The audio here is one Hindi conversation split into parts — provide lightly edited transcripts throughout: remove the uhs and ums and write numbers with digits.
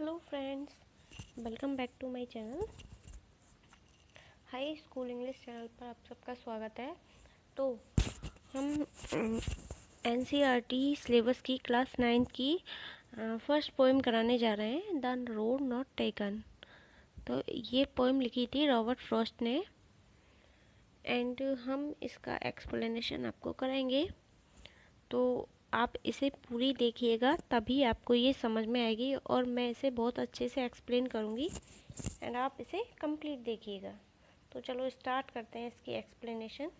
Hello friends, welcome back to my channel. High school English channel पर आप सबका स्वागत है। तो हम एनसीईआरटी सिलेबस की क्लास 9 की फर्स्ट पोएम कराने जा रहे हैं, द रोड नॉट टेकन। तो ये पोएम लिखी थी रॉबर्ट फ्रॉस्ट ने एंड हम इसका एक्सप्लेनेशन आपको कराएंगे। तो आप इसे पूरी देखिएगा, तभी आपको ये समझ में आएगी और मैं इसे बहुत अच्छे से एक्सप्लेन करूँगी एंड आप इसे कंप्लीट देखिएगा। तो चलो स्टार्ट करते हैं इसकी explanation.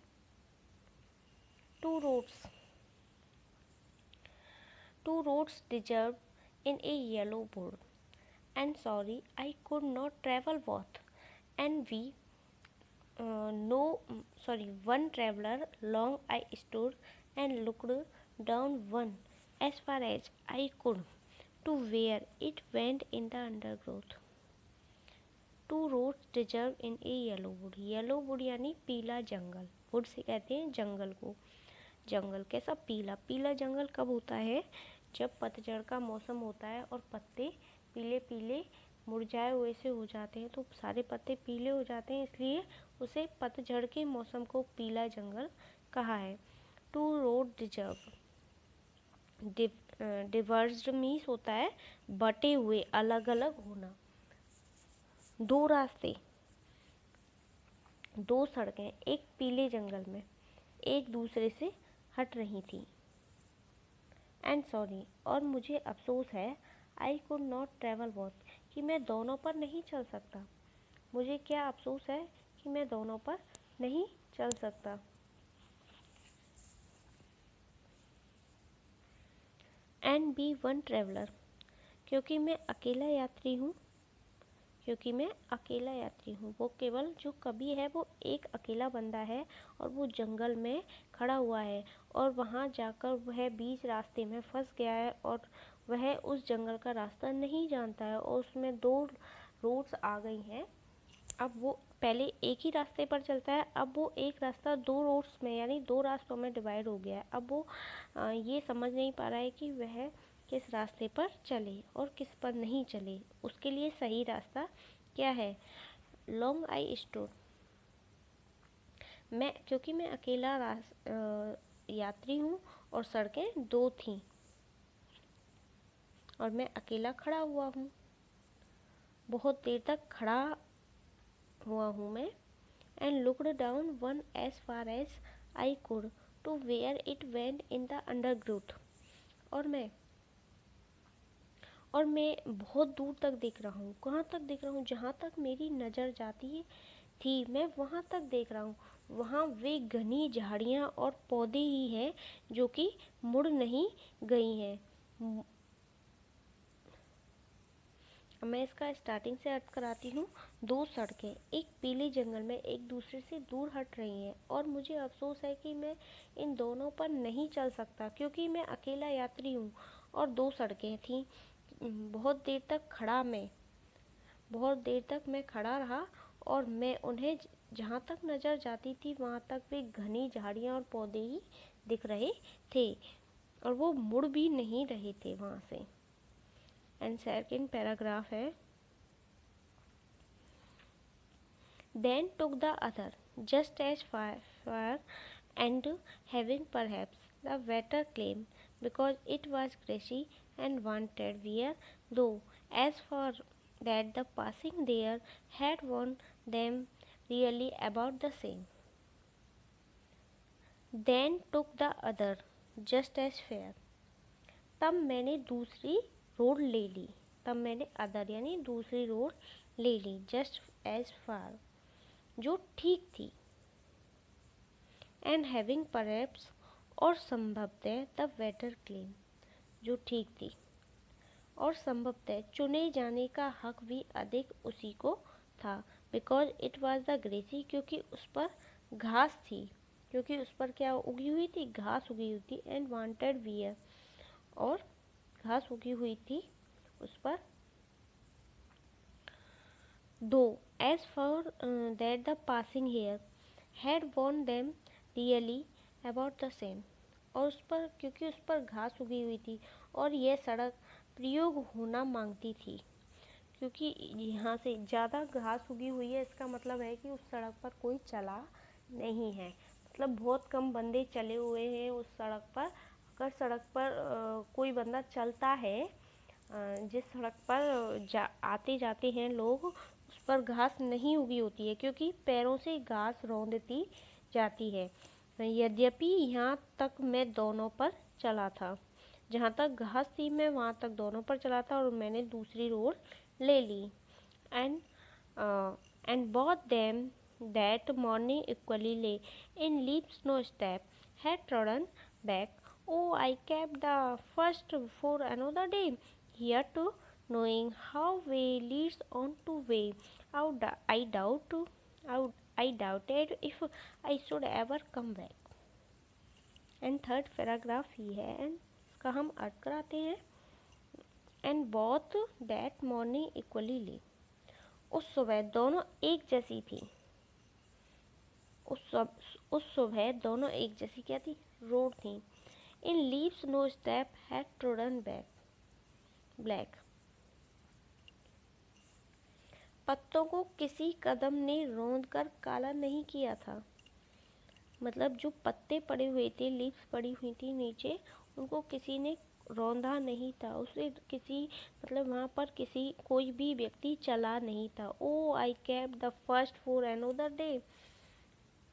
Two roads diverged in a yellow board and sorry I could not travel both and be one traveler long I stood and looked down one as far as I could to where it went in the undergrowth. Two roads deserve in a yellow wood. Yellow would यानी पीला जंगल, वुड से कहते हैं जंगल को। जंगल कैसा? पीला। पीला जंगल कब होता है? जब पतझड़ का मौसम होता है और पत्ते पीले पीले मुरझाए हुए से हो जाते हैं, तो सारे पत्ते पीले हो जाते हैं, इसलिए उसे पतझड़ के मौसम को पीला जंगल कहा है। टू रोड डिजर्व, डिवर्स्ड मीन्स होता है बटे हुए, अलग अलग होना। दो रास्ते, दो सड़कें एक पीले जंगल में एक दूसरे से हट रही थी। एंड सॉरी, और मुझे अफसोस है, आई कुड नॉट ट्रेवल बोथ, कि मैं दोनों पर नहीं चल सकता। मुझे क्या अफसोस है कि मैं दोनों पर नहीं चल सकता। एंड बी वन ट्रेवलर, क्योंकि मैं अकेला यात्री हूँ। क्योंकि मैं अकेला यात्री हूँ। वो केवल जो कभी है वो एक अकेला बंदा है और वो जंगल में खड़ा हुआ है और वहाँ जाकर वह बीच रास्ते में फंस गया है और वह उस जंगल का रास्ता नहीं जानता है और उसमें दो रोड्स आ गई हैं। अब वो पहले एक ही रास्ते पर चलता है, अब वो एक रास्ता दो रोड्स में यानी दो रास्तों में डिवाइड हो गया है। अब वो ये समझ नहीं पा रहा है कि वह किस रास्ते पर चले और किस पर नहीं चले। उसके लिए सही रास्ता क्या है? लॉन्ग आई स्टूड, क्योंकि मैं अकेला यात्री हूँ और सड़कें दो थीं और मैं अकेला खड़ा हुआ हूँ। बहुत देर तक खड़ा हुआ हूँ मैं। And looked down one as far as I could to where it went in the undergrowth, और मैं बहुत दूर तक देख रहा हूँ। कहाँ तक देख रहा हूँ? जहाँ तक मेरी नज़र जाती थी मैं वहाँ तक देख रहा हूँ। वहाँ वे घनी झाड़ियाँ और पौधे ही हैं जो कि मुड़ नहीं गई हैं। मैं इसका स्टार्टिंग से अर्थ कराती हूँ। दो सड़कें एक पीले जंगल में एक दूसरे से दूर हट रही हैं और मुझे अफसोस है कि मैं इन दोनों पर नहीं चल सकता, क्योंकि मैं अकेला यात्री हूँ और दो सड़कें थीं। बहुत देर तक मैं खड़ा रहा और मैं उन्हें जहाँ तक नज़र जाती थी वहाँ तक वे घनी झाड़ियाँ और पौधे ही दिख रहे थे और वो मुड़ भी नहीं रहे थे वहाँ से। एंड सेकंड पैराग्राफ है, then took the other just as far and having perhaps the better claim because it was grassy and wanted wear, though as for that the passing there had warned them really about the same. Then took the other just as fair, तब मैंने दूसरी रोड ले ली। तब मैंने अदर यानी दूसरी रोड ले ली। जस्ट एज फार जो ठीक थी। एंड हैविंग परहैप्स और संभवतः द बेटर क्लेम जो ठीक थी और संभवतः चुने जाने का हक भी अधिक उसी को था। Because it was the grassy, क्योंकि उस पर घास थी। क्योंकि उस पर क्या उगी हुई थी? घास उगी हुई थी। एंड वांटेड वियर, और घास उगी हुई थी उस पर। Though as for that the passing here had worn them really about the same, और उस पर क्योंकि उस पर घास उगी हुई थी और यह सड़क प्रयोग होना मांगती थी। क्योंकि यहाँ से ज़्यादा घास उगी हुई है, इसका मतलब है कि उस सड़क पर कोई चला नहीं है, मतलब बहुत कम बंदे चले हुए हैं उस सड़क पर। अगर सड़क पर कोई बंदा चलता है, जिस सड़क पर आते जाते हैं लोग, उस पर घास नहीं उगी होती है, क्योंकि पैरों से घास रौंदती जाती है। यद्यपि यहाँ तक मैं दोनों पर चला था, जहाँ तक घास थी मैं वहाँ तक दोनों पर चला था, और मैंने दूसरी रोड ले ली। And both them that morning equally lay in leaves no step had trodden back. Oh, I kept the first for another day, here too, knowing how way leads on to way. I doubted if I should ever come back. And third paragraph ही है, एंड इसका हम अर्थ कराते हैं। And both that morning equally lay, उस सुबह दोनों एक जैसी थी। उस सुबह दोनों एक जैसी क्या थी? रोड थी। In leaves no step had trodden black, पत्तों को किसी कदम ने रौंद कर काला नहीं किया था। मतलब जो पत्ते पड़े हुए थे, लीव्स पड़ी हुई थी नीचे, उनको किसी ने रौंदा नहीं था, उसे किसी मतलब वहाँ पर कोई भी व्यक्ति चला नहीं था। Oh I kept the first for another day,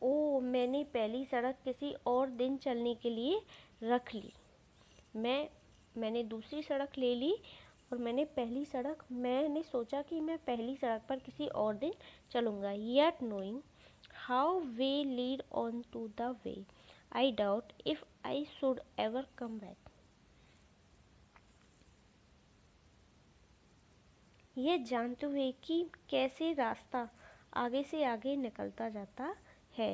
oh मैंने पहली सड़क किसी और दिन चलने के लिए रख ली। मैंने दूसरी सड़क ले ली, और मैंने सोचा कि मैं पहली सड़क पर किसी और दिन चलूँगा। Yet knowing how way lead on to the way, I doubt if I should ever come back. यह जानते हुए कि कैसे रास्ता आगे से आगे निकलता जाता है।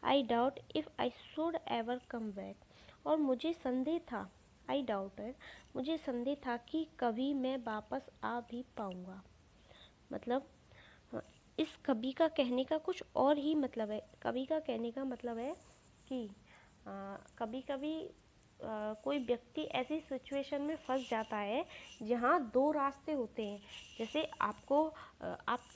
I doubt if I should ever come back. और मुझे संदेह था, मुझे संदेह था कि कभी मैं वापस आ भी पाऊँगा। मतलब इस कभी का कहने का कुछ और ही मतलब है। कभी का कहने का मतलब है कि कभी कभी कोई व्यक्ति ऐसी सिचुएशन में फंस जाता है जहाँ दो रास्ते होते हैं। जैसे आप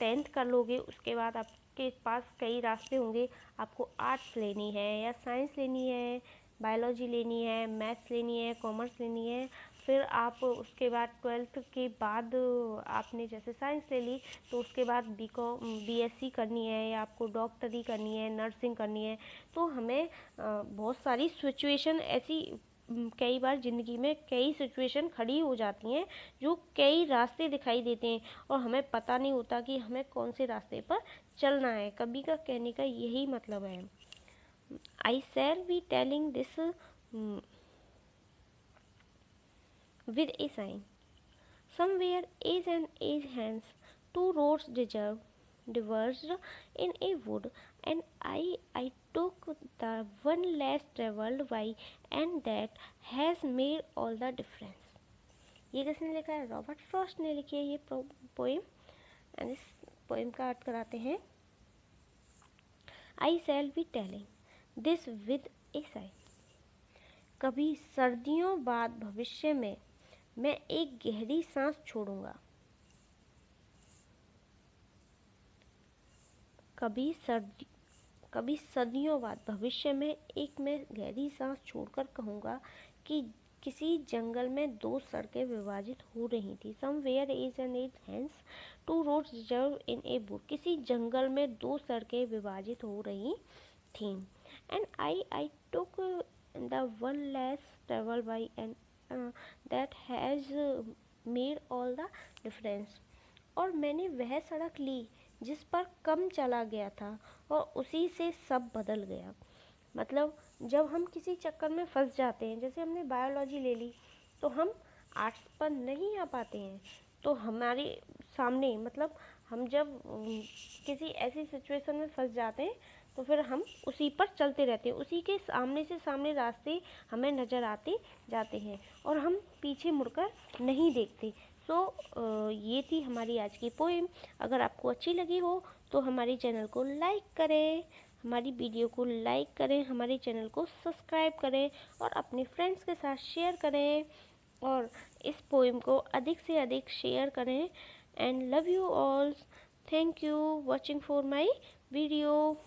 10th कर लोगे, उसके बाद आपके पास कई रास्ते होंगे। आपको आर्ट्स लेनी है या साइंस लेनी है, बायोलॉजी लेनी है, मैथ्स लेनी है, कॉमर्स लेनी है। फिर आप उसके बाद 12th के बाद आपने जैसे साइंस ले ली, तो उसके बाद BSc करनी है, या आपको डॉक्टरी करनी है, नर्सिंग करनी है। तो हमें बहुत सारी सिचुएशन ऐसी कई बार ज़िंदगी में कई सिचुएशन खड़ी हो जाती हैं, जो कई रास्ते दिखाई देते हैं, और हमें पता नहीं होता कि हमें कौन से रास्ते पर चलना है। कभी का कहने का यही मतलब है। I shall be telling this with a sign. Somewhere age and age hence, two roads diverged in a wood, and I took the one less travelled by, and that has made all the difference. ये किसने लिखा है? रॉबर्ट फ्रॉस्ट ने लिखी है ये पोएम। एंड इस पोएम का अर्थ कराते हैं। I shall be telling this with a sigh. कभी सर्दियों बाद भविष्य में मैं एक गहरी सांस छोड़ूंगा। कभी सदियों बाद भविष्य में मैं गहरी सांस छोड़कर कहूँगा कि किसी जंगल में दो सड़कें विभाजित हो रही थी। Somewhere is an age hence, two roads diverged in a wood. किसी जंगल में दो सड़कें विभाजित हो रही थीं। And I took the one less traveled by, and that has made all the difference. और मैंने वह सड़क ली जिस पर कम चला गया था, और उसी से सब बदल गया। मतलब जब हम किसी चक्कर में फंस जाते हैं, जैसे हमने बायोलॉजी ले ली, तो हम आर्ट्स पर नहीं आ पाते हैं, तो हमारे सामने मतलब हम जब किसी ऐसी सिचुएशन में फंस जाते हैं, तो फिर हम उसी पर चलते रहते हैं, उसी के सामने से सामने रास्ते हमें नज़र आते जाते हैं, और हम पीछे मुड़कर नहीं देखते। ये थी हमारी आज की पोएम। अगर आपको अच्छी लगी हो तो हमारे चैनल को लाइक करें, हमारी वीडियो को लाइक करें, हमारे चैनल को सब्सक्राइब करें, और अपने फ्रेंड्स के साथ शेयर करें, और इस पोएम को अधिक से अधिक शेयर करें। and love you all. Thank you watching for my video.